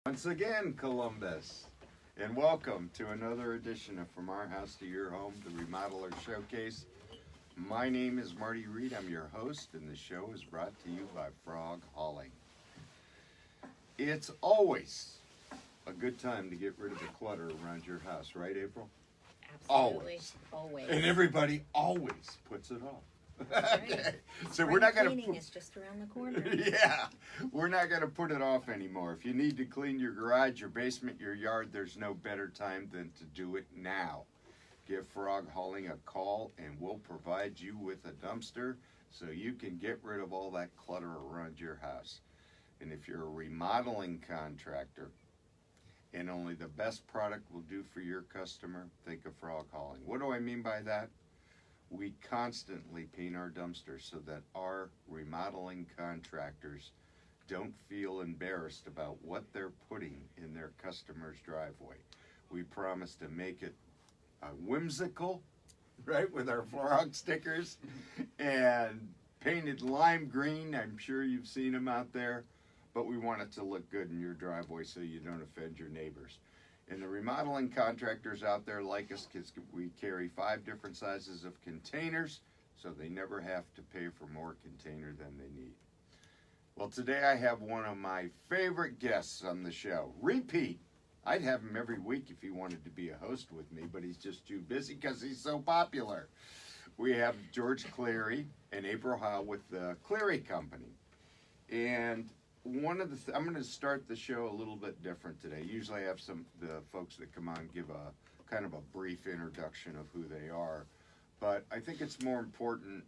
Once again, Columbus, and welcome to another edition of From Our House to Your Home, the Remodeler Showcase. My name is Marty Reed. I'm your host, and the show is brought to you by Frog Hauling. It's always a good time to get rid of the clutter around your house, right, April? Absolutely. Always. And everybody always puts it off. That's Okay. right. So we're not going Cleaning to. is just around the corner. Yeah, we're not going to put it off anymore. If you need to clean your garage, your basement, your yard, there's no better time than to do it now. Give Frog Hauling a call and we'll provide you with a dumpster so you can get rid of all that clutter around your house. And if you're a remodeling contractor and only the best product will do for your customer, think of Frog Hauling. What do I mean by that? We constantly paint our dumpsters so that our remodeling contractors don't feel embarrassed about what they're putting in their customer's driveway. We promise to make it whimsical, right, with our frog stickers and painted lime green. I'm sure you've seen them out there, but we want it to look good in your driveway so you don't offend your neighbors. And the remodeling contractors out there like us, because we carry 5 different sizes of containers, so they never have to pay for more container than they need. Well, today I have one of my favorite guests on the show, repeat. I'd have him every week if he wanted to be a host with me, but he's just too busy because he's so popular. We have George Cleary and April Howe with the Cleary Company. And one of the I'm going to start the show a little bit different today. Usually I have the folks that come on give a kind of a brief introduction of who they are, but I think it's more important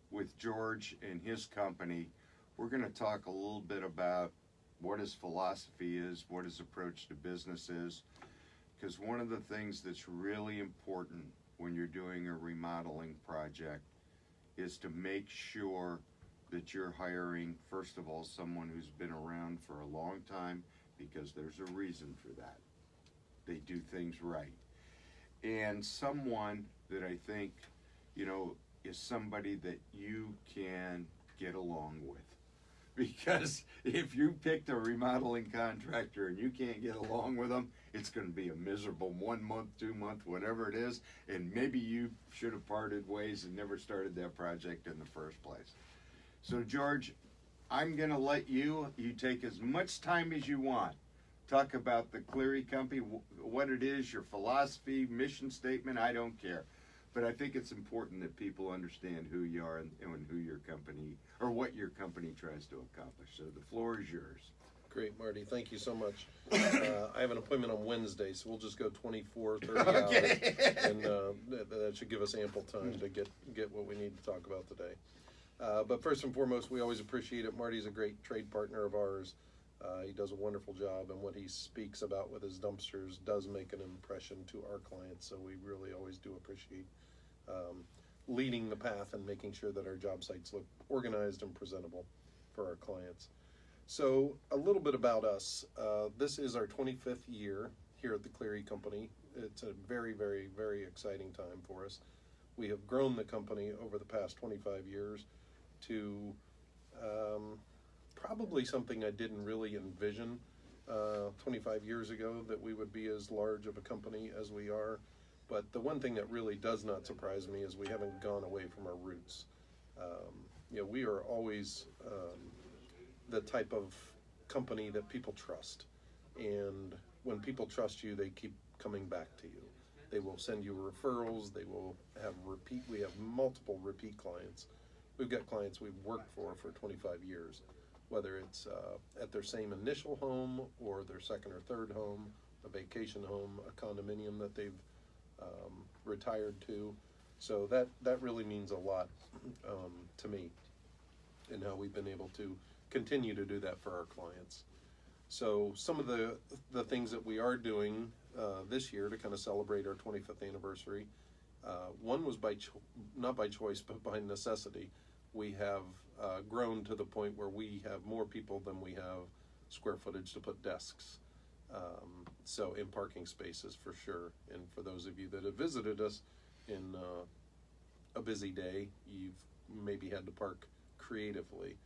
with George and his company. We're going to talk a little bit about what his philosophy is, what his approach to business is, because one of the things that's really important when you're doing a remodeling project is to make sure that you're hiring, first of all, someone who's been around for a long time, because there's a reason for that. They do things right. And someone that I think, is somebody that you can get along with. Because if you picked a remodeling contractor and you can't get along with them, it's going to be a miserable 1 month, 2 month, whatever it is, and maybe you should have parted ways and never started that project in the first place. So George, I'm going to let you take as much time as you want. Talk about the Cleary Company, what it is, your philosophy, mission statement, I don't care. But I think it's important that people understand who you are and who your company, or what your company tries to accomplish. So the floor is yours. Great, Marty. Thank you so much. I have an appointment on Wednesday, so we'll just go 24, 30 Okay. hours. And that should give us ample time to get what we need to talk about today. But first and foremost, we always appreciate it. Marty's a great trade partner of ours. He does a wonderful job, and what he speaks about with his dumpsters does make an impression to our clients, so we really always do appreciate leading the path and making sure that our job sites look organized and presentable for our clients. So a little bit about us. This is our 25th year here at the Cleary Company. It's a very, very, very exciting time for us. We have grown the company over the past 25 years to probably something I didn't really envision 25 years ago, that we would be as large of a company as we are. But the one thing that really does not surprise me is we haven't gone away from our roots. We are always the type of company that people trust. And when people trust you, they keep coming back to you. They will send you referrals. They will have we have multiple repeat clients. We've got clients we've worked for 25 years, whether it's at their same initial home or their second or third home, a vacation home, a condominium that they've retired to. So that really means a lot to me, and how we've been able to continue to do that for our clients. So some of the things that we are doing this year to kind of celebrate our 25th anniversary, one was not by choice, but by necessity. We have grown to the point where we have more people than we have square footage to put desks. So in parking spaces for sure. And for those of you that have visited us in a busy day, you've maybe had to park creatively.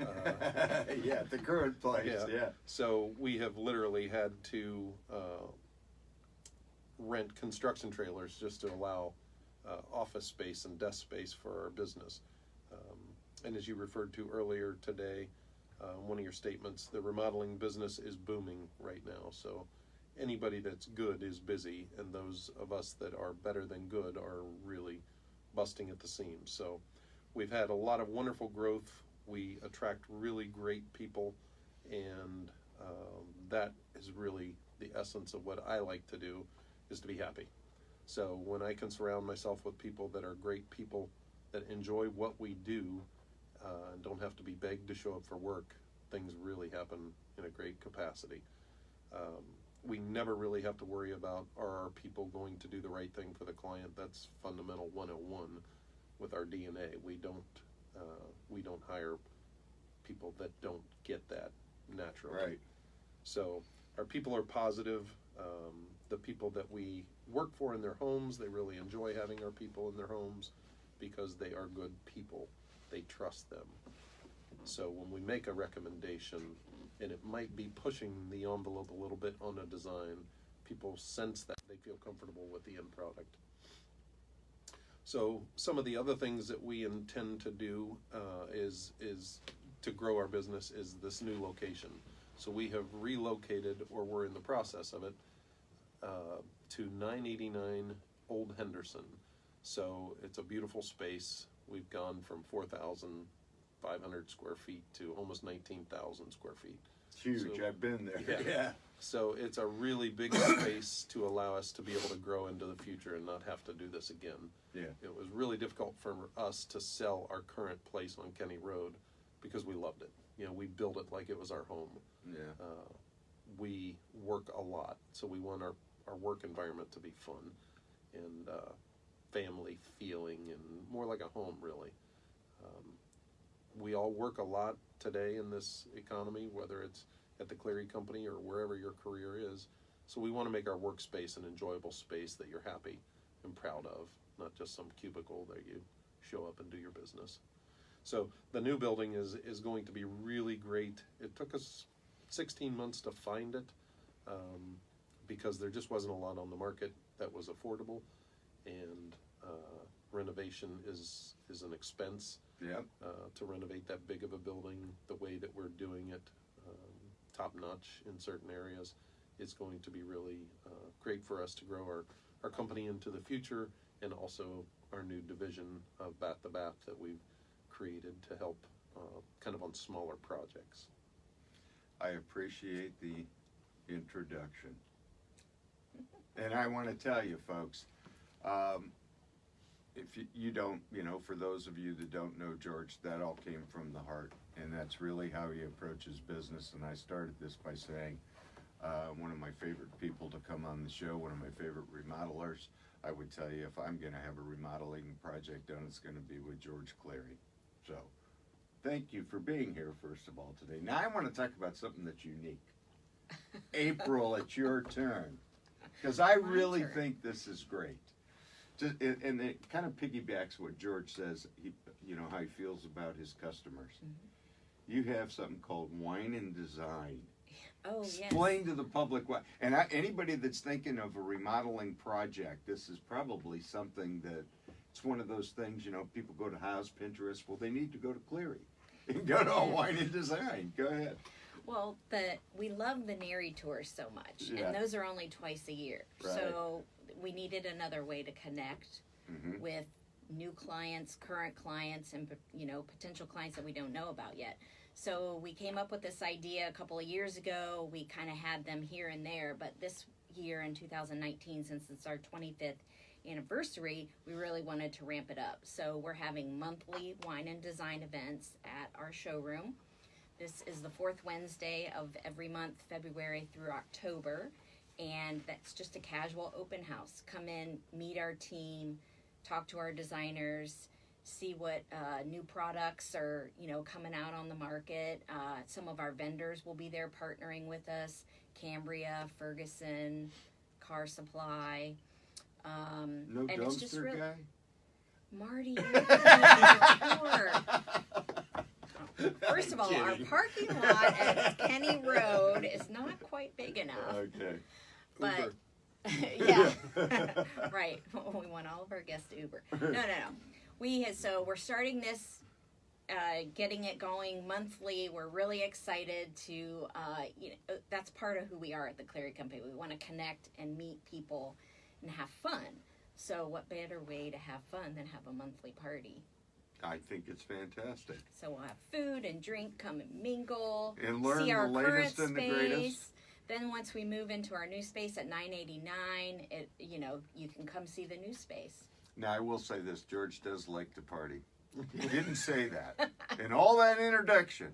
Yeah, the current place. Yeah. So we have literally had to rent construction trailers just to allow office space and desk space for our business. And as you referred to earlier today, one of your statements, the remodeling business is booming right now. So anybody that's good is busy, and those of us that are better than good are really busting at the seams. So we've had a lot of wonderful growth. We attract really great people, and that is really the essence of what I like to do, is to be happy. So when I can surround myself with people that are great people that enjoy what we do and don't have to be begged to show up for work, things really happen in a great capacity. We never really have to worry about, are our people going to do the right thing for the client? That's fundamental 101 with our DNA. We don't hire people that don't get that naturally. Right. So our people are positive. The people that we work for in their homes, they really enjoy having our people in their homes because they are good people. They trust them. So when we make a recommendation, and it might be pushing the envelope a little bit on a design, people sense that, they feel comfortable with the end product. So some of the other things that we intend to do is to grow our business is this new location. So we have relocated, or we're in the process of it, to 989 Old Henderson. So it's a beautiful space. We've gone from 4,500 square feet to almost 19,000 square feet. It's huge. So, I've been there. yeah. Yeah. So it's a really big space to allow us to be able to grow into the future and not have to do this again. Yeah. It was really difficult for us to sell our current place on Kenny Road because we loved it. You know, we built it like it was our home. Yeah. We work a lot, so we want our work environment to be fun and family feeling and more like a home, really. We all work a lot today in this economy, whether it's at the Cleary company or wherever your career is. So we want to make our workspace an enjoyable space that you're happy and proud of, not just some cubicle that you show up and do your business. So the new building is going to be really great. It took us 16 months to find it because there just wasn't a lot on the market that was affordable, and renovation is an expense. Yeah. To renovate that big of a building the way that we're doing it, top notch in certain areas, is going to be really great for us to grow our company into the future, and also our new division of Bat the Bath that we've created to help kind of on smaller projects. I appreciate the introduction. And I want to tell you, folks, if you don't, for those of you that don't know George, that all came from the heart. And that's really how he approaches business. And I started this by saying, one of my favorite people to come on the show, one of my favorite remodelers, I would tell you, if I'm going to have a remodeling project done, it's going to be with George Cleary. So thank you for being here, first of all, today. Now I want to talk about something that's unique. April, it's your turn. Because I really think this is great. And it kind of piggybacks what George says, how he feels about his customers. Mm-hmm. You have something called Wine and Design. Oh, yes. Explain to the public what, and anybody that's thinking of a remodeling project, this is probably something that, it's one of those things, people go to House, Pinterest, well, they need to go to Cleary and go to a Wine and Design. Go ahead. Well, we love the Neri tours so much, and those are only twice a year. Right. So we needed another way to connect with new clients, current clients, and potential clients that we don't know about yet. So we came up with this idea a couple of years ago. We kind of had them here and there, but this year in 2019, since it's our 25th anniversary, we really wanted to ramp it up. So we're having monthly wine and design events at our showroom. This is the fourth Wednesday of every month, February through October, and that's just a casual open house. Come in, meet our team, talk to our designers, see what new products are coming out on the market. Some of our vendors will be there partnering with us: Cambria, Ferguson, Car Supply. No and dumpster it's just really, guy? Marty, you're the tour. First of all, our Kidding. parking lot at Kenny Road is not quite big enough. Okay. But Uber. yeah, right. We want all of our guests to Uber. No. So we're starting this, getting it going monthly. We're really excited to, that's part of who we are at the Cleary Company. We want to connect and meet people and have fun. So what better way to have fun than have a monthly party? I think it's fantastic. So we'll have food and drink, come and mingle, And learn see our the latest current and the space. greatest. Then once we move into our new space at 989, you can come see the new space. Now, I will say this, George does like to party. He didn't say that. In all that introduction,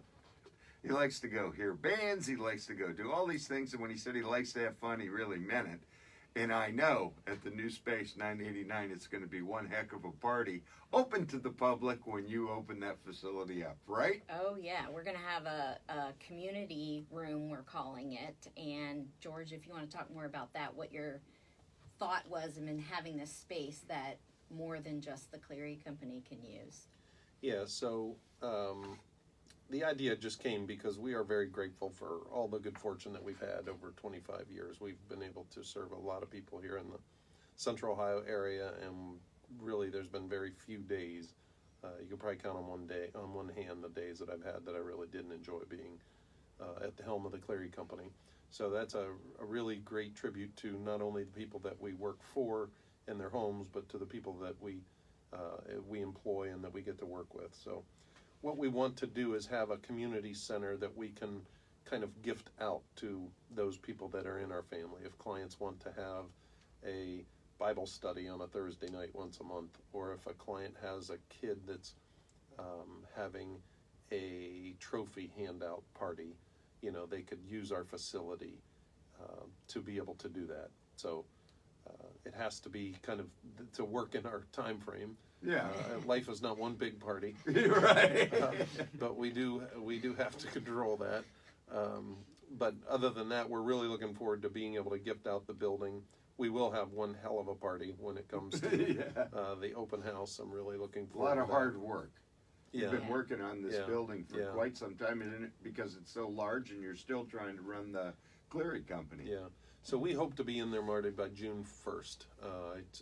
he likes to go hear bands, he likes to go do all these things, and when he said he likes to have fun, he really meant it. And I know at the new space, 989, it's going to be one heck of a party, open to the public when you open that facility up, right? Oh yeah, we're gonna have a community room, we're calling it. And George, if you want to talk more about that, what your thought was in having this space that more than just the Cleary Company can use. Yeah, so the idea just came because we are very grateful for all the good fortune that we've had over 25 years. We've been able to serve a lot of people here in the Central Ohio area, and really there's been very few days. You could probably count on one hand the days that I've had that I really didn't enjoy being at the helm of the Cleary Company. So that's a really great tribute to not only the people that we work for in their homes, but to the people that we employ and that we get to work with. So what we want to do is have a community center that we can kind of gift out to those people that are in our family. If clients want to have a Bible study on a Thursday night once a month, or if a client has a kid that's having a trophy handout party, they could use our facility to be able to do that. So it has to be kind of to work in our time frame. Yeah. Life is not one big party. You're right. But we do have to control that. But other than that, we're really looking forward to being able to gift out the building. We will have one hell of a party when it comes to the open house. I'm really looking A forward lot to of that. hard work. Yeah. You've been working on this Yeah. building for Yeah. quite some time, isn't it? Because it's so large and you're still trying to run the Cleary Company. Yeah. So we hope to be in there, Marty, by June 1st.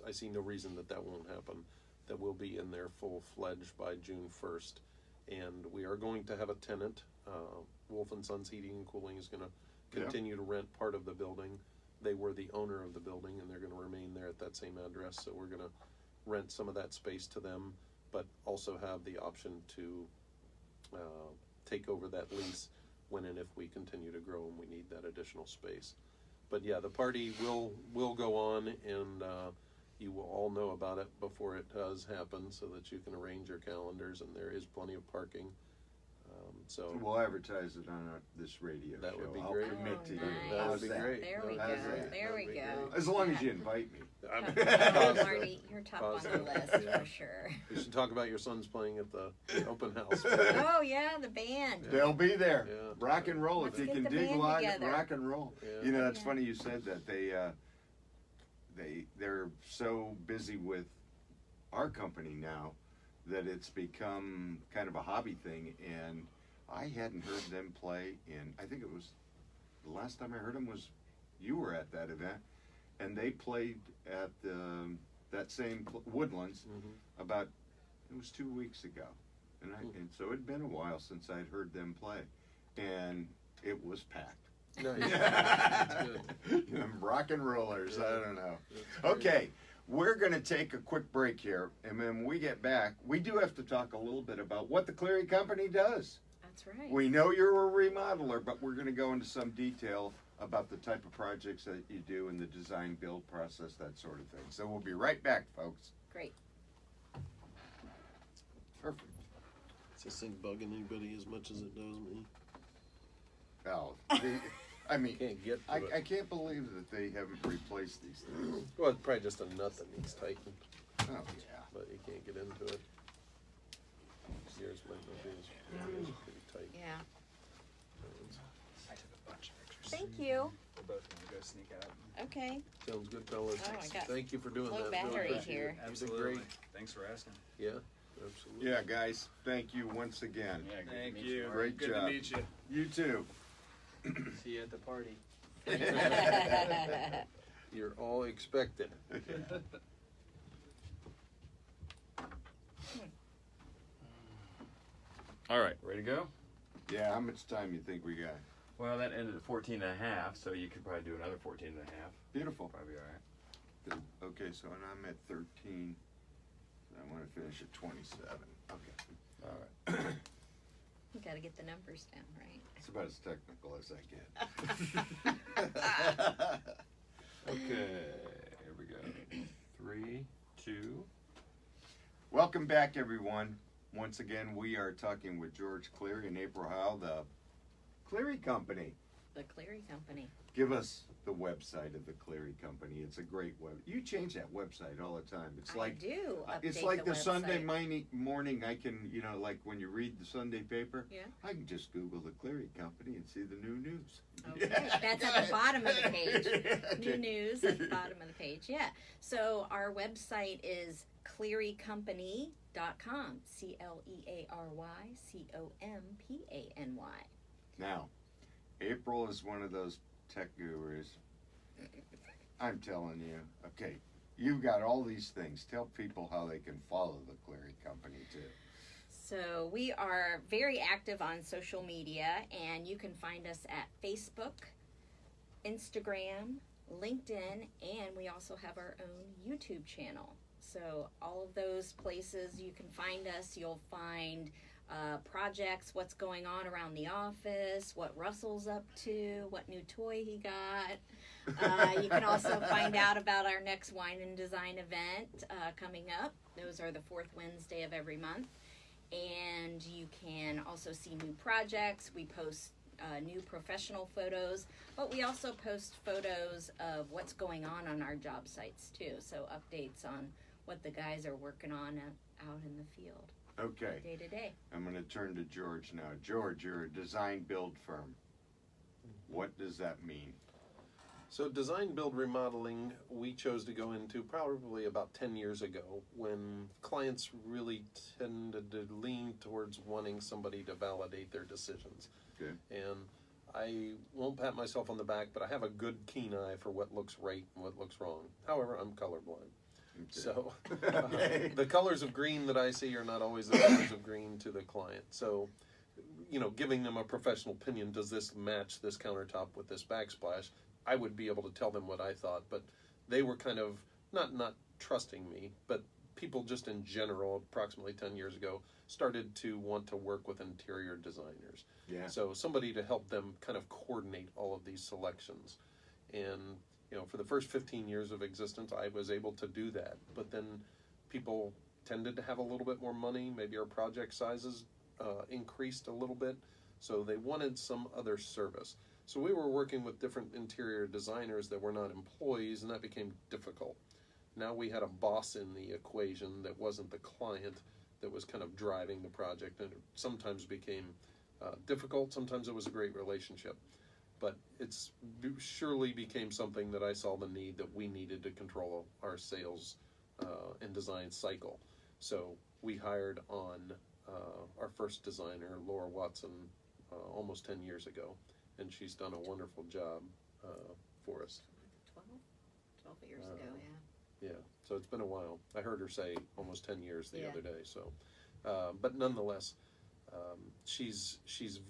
I see no reason that won't happen, that we'll be in there full-fledged by June 1st. And we are going to have a tenant. Wolf & Sons Heating and Cooling is going to continue to rent part of the building. They were the owner of the building, and they're going to remain there at that same address. So we're going to rent some of that space to them, but also have the option to take over that lease when and if we continue to grow and we need that additional space. But yeah, the party will go on, and you will all know about it before it does happen, so that you can arrange your calendars, and there is plenty of parking. So We'll advertise it on this radio That show. would be I'll great. commit to you. nice. That How's would be great. There we go. How's that? There we go. As long as you invite me. I'm Oh, positive. Marty, you're top on the Positive. list Yeah. for sure. We should talk about your sons playing at the open house. Oh yeah, the band. They'll be there. Yeah. Rock and roll. Let's If you get can the dig band log, together. rock and roll. Yeah. You know, that's Yeah. funny you said that. They're so busy with our company now that it's become kind of a hobby thing, and I hadn't heard them play in, I think it was, the last time I heard them was, you were at that event, and they played at that same Woodlands about, it was 2 weeks ago. And so it'd been a while since I'd heard them play, and it was packed. Nice. That's good. Them rock and rollers, I don't know. That's great. Okay, we're going to take a quick break here, and when we get back, we do have to talk a little bit about what the Cleary Company does. That's right. We know you're a remodeler, but we're going to go into some detail about the type of projects that you do and the design build process, that sort of thing. So we'll be right back, folks. Great. Perfect. Does this thing bugging anybody as much as it does me? Oh, I mean, Can't get to it. I can't believe that they haven't replaced these things. Well, it's probably just a nut that needs tightened, Oh, yeah. but you can't get into it. Yours might not be as yours is pretty tight. Yeah. I took a bunch of pictures. Thank you. We're both gonna go sneak out. Okay. Sounds good, fellas. Oh, I got Thank you for doing low that. battery Really appreciate here. it. You did Absolutely. great. Thanks for asking. Yeah. Absolutely. Yeah, guys, thank you once again. Yeah, good to Thank meet you. Mark. Great Good job. to meet you. You too. See you at the party. You're all expected. All right, ready to go? Yeah, how much time you think we got? Well, that ended at 14 and a half, so you could probably do another 14 and a half. Beautiful. Probably all right. Okay, so and I'm at 13. I want to finish at 27. Okay. All right. You gotta get the numbers down, right? It's about as technical as I get. Okay, here we go. 3, 2. Welcome back, everyone. Once again, we are talking with George Cleary and April Howell, the Cleary Company. The Cleary Company. Give us the website of the Cleary Company. It's a great web. You change that website all the time. It's like I do update it's like the Sunday website. morning. I can, like when you read the Sunday paper. Yeah. I can just Google the Cleary Company and see the new news. Okay, that's at the bottom of the page. Okay. New news at the bottom of the page. Yeah. So our website is clearycompany.com. ClearyCompany. Now, April is one of those tech gurus. I'm telling you. Okay, you've got all these things. Tell people how they can follow the Cleary Company too. So we are very active on social media, and you can find us at Facebook, Instagram, LinkedIn, and we also have our own YouTube channel. So all of those places you can find us. You'll find projects, what's going on around the office, what Russell's up to, what new toy he got. You can also find out about our next wine and design event coming up. Those are the fourth Wednesday of every month. And you can also see new projects. We post new professional photos, but we also post photos of what's going on our job sites too. So updates on what the guys are working on out in the field. Okay, Day to day. I'm going to turn to George now. George, you're a design build firm. What does that mean? So design build remodeling we chose to go into probably about 10 years ago when clients really tended to lean towards wanting somebody to validate their decisions. Good. And I won't pat myself on the back, but I have a good keen eye for what looks right and what looks wrong. However, I'm colorblind. Okay. So Okay. the colors of green that I see are not always the colors of green to the client. So, giving them a professional opinion, does this match this countertop with this backsplash? I would be able to tell them what I thought, but they were kind of not trusting me, but people just in general, approximately 10 years ago, started to want to work with interior designers. Yeah. So somebody to help them kind of coordinate all of these selections. And, for the first 15 years of existence, I was able to do that. But then people tended to have a little bit more money. Maybe our project sizes increased a little bit. So they wanted some other service. So we were working with different interior designers that were not employees, and that became difficult. Now we had a boss in the equation that wasn't the client, that was kind of driving the project, and it sometimes became difficult. Sometimes it was a great relationship. But it's surely became something that I saw the need that we needed to control our sales and design cycle. So we hired on our first designer, Laura Watson, almost 10 years ago. And she's done a wonderful job for us. 12 years ago, yeah. Yeah, so it's been a while. I heard her say almost 10 years the Yeah. other day. So, but nonetheless, she's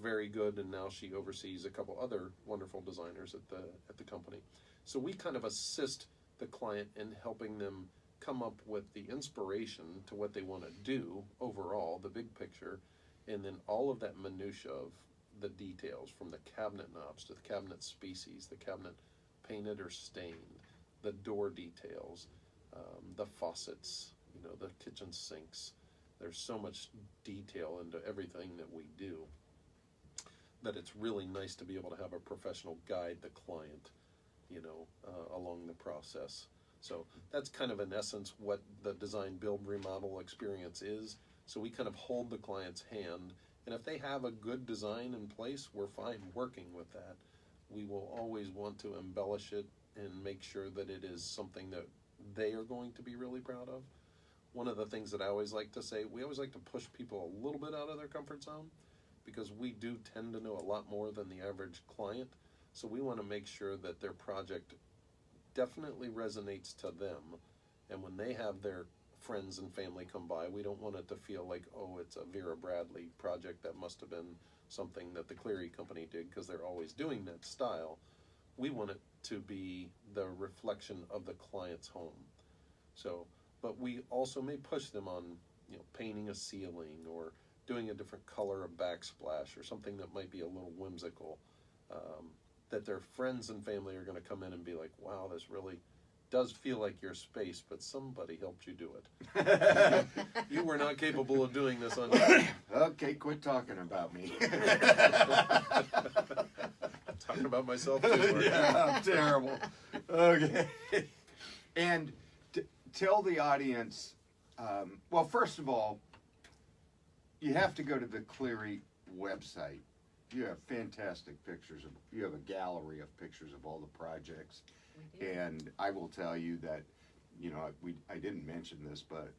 very good, and now she oversees a couple other wonderful designers at the company. So we kind of assist the client in helping them come up with the inspiration to what they want to do overall, the big picture, and then all of that minutia of the details, from the cabinet knobs to the cabinet species, the cabinet painted or stained, the door details, the faucets, the kitchen sinks. There's so much detail into everything that we do that it's really nice to be able to have a professional guide the client, along the process. So that's kind of in essence what the design build remodel experience is. So we kind of hold the client's hand, and if they have a good design in place, we're fine working with that. We will always want to embellish it and make sure that it is something that they are going to be really proud of. one of the things that I always like to say, we always like to push people a little bit out of their comfort zone, because we do tend to know a lot more than the average client. So we want to make sure that their project definitely resonates to them. And when they have their friends and family come by, we don't want it to feel like, oh, it's a Vera Bradley project that must have been something that the Cleary company did, because they're always doing that style. We want it to be the reflection of the client's home. So, but we also may push them on, painting a ceiling or doing a different color of backsplash or something that might be a little whimsical, that their friends and family are going to come in and be like, wow, this really does feel like your space, but somebody helped you do it. You were not capable of doing this on your own. Okay, quit talking about me. Talking about myself too. Yeah, I'm terrible. Okay. And tell the audience, well, first of all, you have to go to the Cleary website. You have fantastic pictures. You have a gallery of pictures of all the projects. We do. And I will tell you that, I didn't mention this, but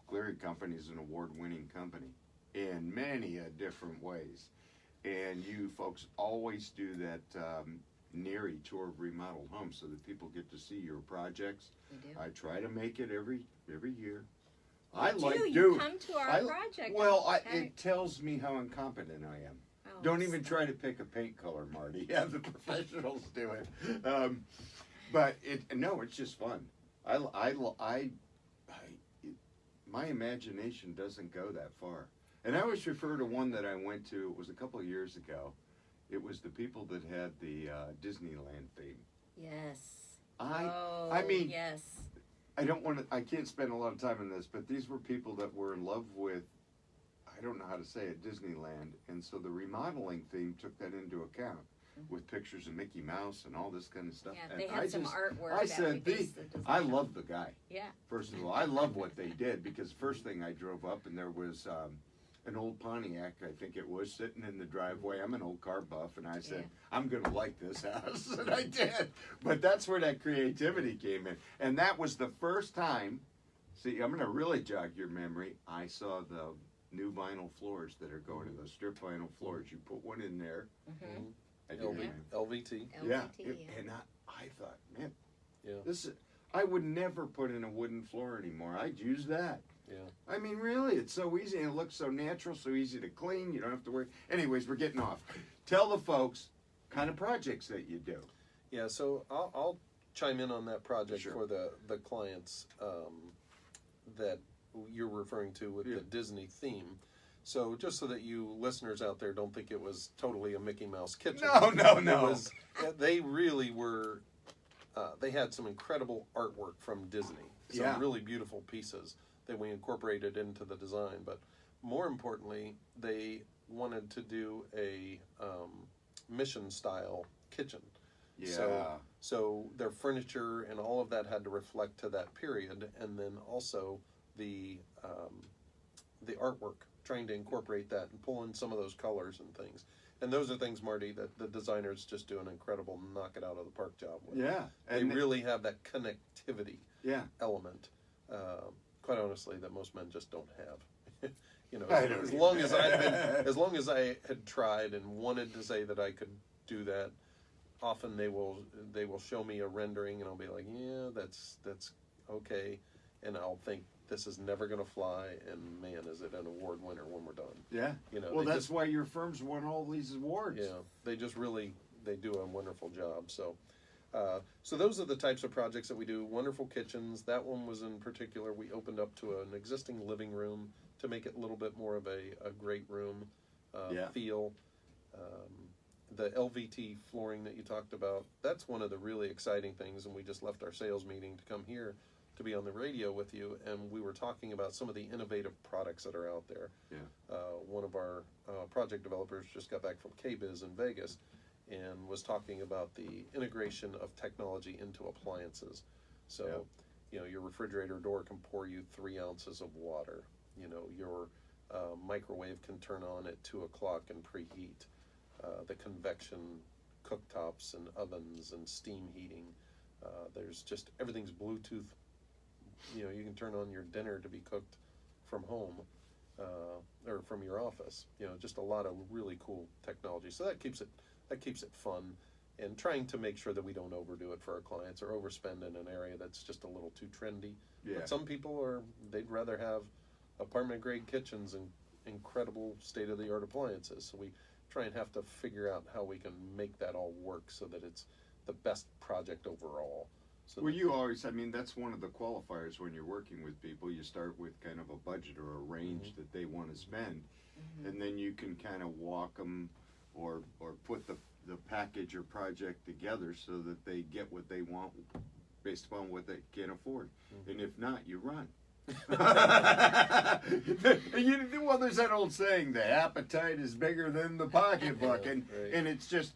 Cleary Company is an award-winning company in many different ways. And you folks always do that NERI tour of remodeled homes so that people get to see your projects. We do. I try to make it every year. You come to our project. Well, it tells me how incompetent I am. Oh, Don't even try to pick a paint color, Marty. Have the professionals do it. But it's just fun. My imagination doesn't go that far. And I always refer to one that I went to. It was a couple of years ago. It was the people that had the Disneyland theme. Yes. I mean, yes. I can't spend a lot of time on this, but these were people that were in love with, I don't know how to say it, Disneyland. And so the remodeling theme took that into account with pictures of Mickey Mouse and all this kind of stuff. Yeah, And they had some artwork. I that said, we based the design I on. love the guy. Yeah. First of all, I love what they did, because first thing I drove up and there was an old Pontiac, I think it was, sitting in the driveway. I'm an old car buff, and I said, Yeah. I'm going to like this house, and I did. But that's where that creativity came in. And that was the first time, see, I'm going to really jog your memory, I saw the new vinyl floors that are going in, those strip vinyl floors. You put one in there. Mm-hmm. I do remember. LVT. Yeah, LVT, and I thought, man, Yeah. I would never put in a wooden floor anymore. I'd use that. Yeah. I mean, really, it's so easy and it looks so natural, so easy to clean. You don't have to worry. Anyways, we're getting off. Tell the folks kind of projects that you do. Yeah, so I'll chime in on that project Sure. for the clients that you're referring to with the Disney theme. So just so that you listeners out there don't think it was totally a Mickey Mouse kitchen. No. It was, they really were, they had some incredible artwork from Disney. Some really beautiful pieces that we incorporated into the design. But more importantly, they wanted to do a mission style kitchen. Yeah. So their furniture and all of that had to reflect to that period, and then also the artwork, trying to incorporate that and pull in some of those colors and things. And those are things, Marty, that the designers just do an incredible knock it out of the park job with. Yeah. They really have that connectivity element, quite honestly, that most men just don't have. As long as I had tried and wanted to say that I could do that, often they will show me a rendering and I'll be like, yeah, that's okay, and I'll think this is never going to fly, and man, is it an award winner when we're done. Yeah. Well, that's why your firm's won all these awards. Yeah, they just really, they do a wonderful job. So those are the types of projects that we do. Wonderful kitchens. That one was in particular, we opened up to an existing living room to make it a little bit more of a great room feel. The LVT flooring that you talked about, that's one of the really exciting things, and we just left our sales meeting to come here to be on the radio with you, and we were talking about some of the innovative products that are out there. Yeah. One of our project developers just got back from KBIS in Vegas and was talking about the integration of technology into appliances. So, your refrigerator door can pour you 3 ounces of water. Your microwave can turn on at 2 o'clock and preheat. The convection cooktops and ovens and steam heating. There's just, everything's Bluetooth you can turn on your dinner to be cooked from home, or from your office. Just a lot of really cool technology. So that keeps it fun, and trying to make sure that we don't overdo it for our clients or overspend in an area that's just a little too trendy. Yeah. But some people they'd rather have apartment grade kitchens and incredible state of the art appliances. So we try and have to figure out how we can make that all work so that it's the best project overall. So Well, that's one of the qualifiers when you're working with people. You start with kind of a budget or a range that they want to spend, and then you can kind of walk them or put the package or project together so that they get what they want based upon what they can afford. And if not, you run. Well, there's that old saying, the appetite is bigger than the pocketbook, and it's just,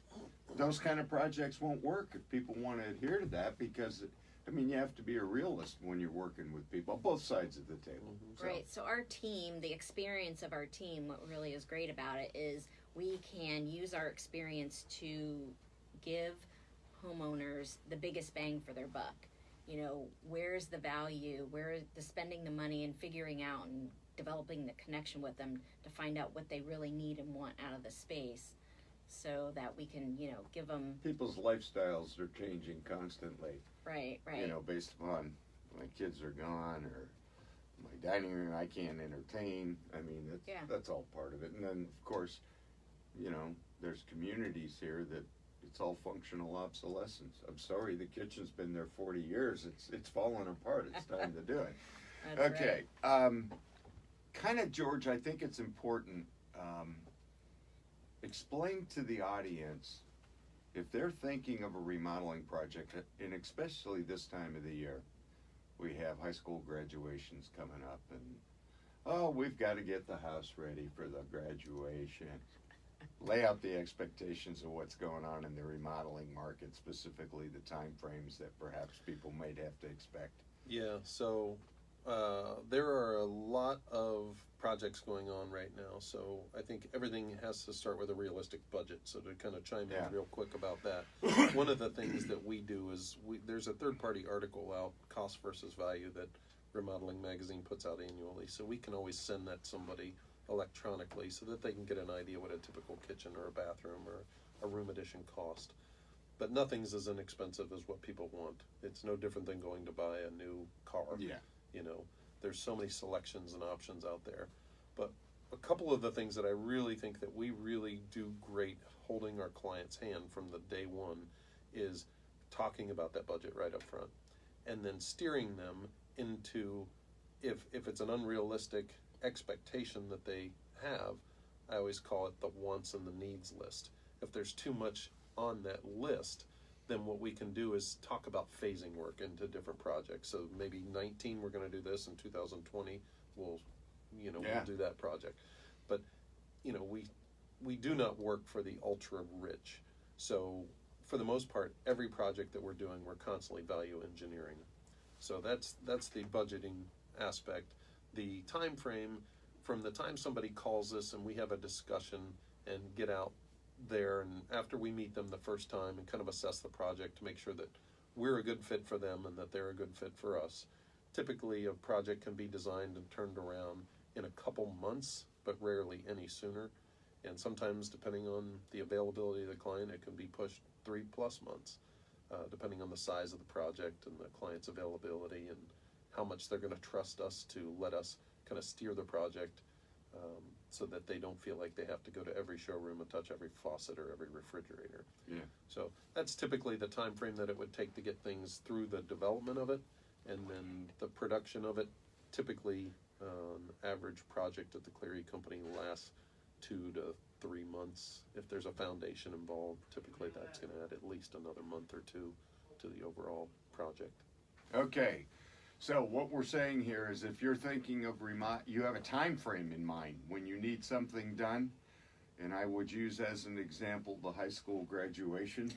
those kind of projects won't work if people want to adhere to that, because you have to be a realist when you're working with people on both sides of the table. Right. So our team, the experience of our team, what really is great about it is we can use our experience to give homeowners the biggest bang for their buck. Where's the value, where is the spending the money and figuring out and developing the connection with them to find out what they really need and want out of the space, so that we can, give them. People's lifestyles are changing constantly. Right. Based upon my kids are gone, or my dining room I can't entertain. That's all part of it. And then, of course, there's communities here that it's all functional obsolescence. I'm sorry, the kitchen's been there 40 years. It's falling apart. It's time to do it. That's Okay. right. Kind of, George, I think it's important. Explain to the audience, if they're thinking of a remodeling project, and especially this time of the year, we have high school graduations coming up, and we've got to get the house ready for the graduation. Lay out the expectations of what's going on in the remodeling market, specifically the time frames that perhaps people might have to expect. Yeah, so there are a lot of projects going on right now, so I think everything has to start with a realistic budget. So to kind of chime in real quick about that, one of the things that we do is there's a third-party article out, Cost versus Value, that Remodeling Magazine puts out annually, so we can always send that to somebody electronically so that they can get an idea what a typical kitchen or a bathroom or a room addition cost. But nothing's as inexpensive as what people want. It's no different than going to buy a new car. Yeah. There's so many selections and options out there. But a couple of the things that I really think that we really do great holding our client's hand from the day one is talking about that budget right up front, and then steering them into, if it's an unrealistic expectation that they have, I always call it the wants and the needs list. If there's too much on that list, then what we can do is talk about phasing work into different projects. So maybe 19 we're going to do this, in 2020 we'll do that project. But we do not work for the ultra rich. So for the most part, every project that we're doing, we're constantly value engineering. So that's the budgeting aspect. The time frame, from the time somebody calls us and we have a discussion and get out there, and after we meet them the first time and kind of assess the project to make sure that we're a good fit for them and that they're a good fit for us. Typically a project can be designed and turned around in a couple months, but rarely any sooner. And sometimes, depending on the availability of the client, it can be pushed 3+ months, depending on the size of the project and the client's availability and how much they're going to trust us to let us kind of steer the project, so that they don't feel like they have to go to every showroom and touch every faucet or every refrigerator. Yeah. So that's typically the time frame that it would take to get things through the development of it, and then the production of it. Typically, an average project at the Cleary company lasts 2 to 3 months. If there's a foundation involved, typically that's going to add at least another month or two to the overall project. Okay. So what we're saying here is, if you're thinking of you have a time frame in mind when you need something done, and I would use as an example the high school graduation.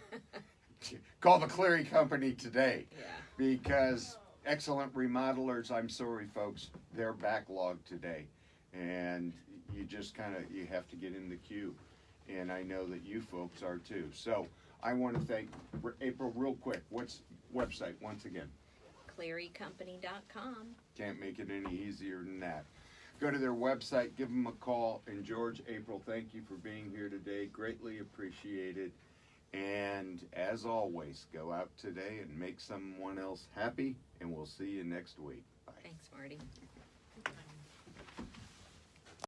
Call the Cleary company today. Yeah. Because excellent remodelers, I'm sorry folks, they're backlogged today, and you just you have to get in the queue, and I know that you folks are too. So I want to thank April real quick. What's website once again? clearycompany.com. Can't make it any easier than that. Go to their website, give them a call. And George, April, thank you for being here today. Greatly appreciated. And as always, go out today and make someone else happy. And we'll see you next week. Bye. Thanks, Marty.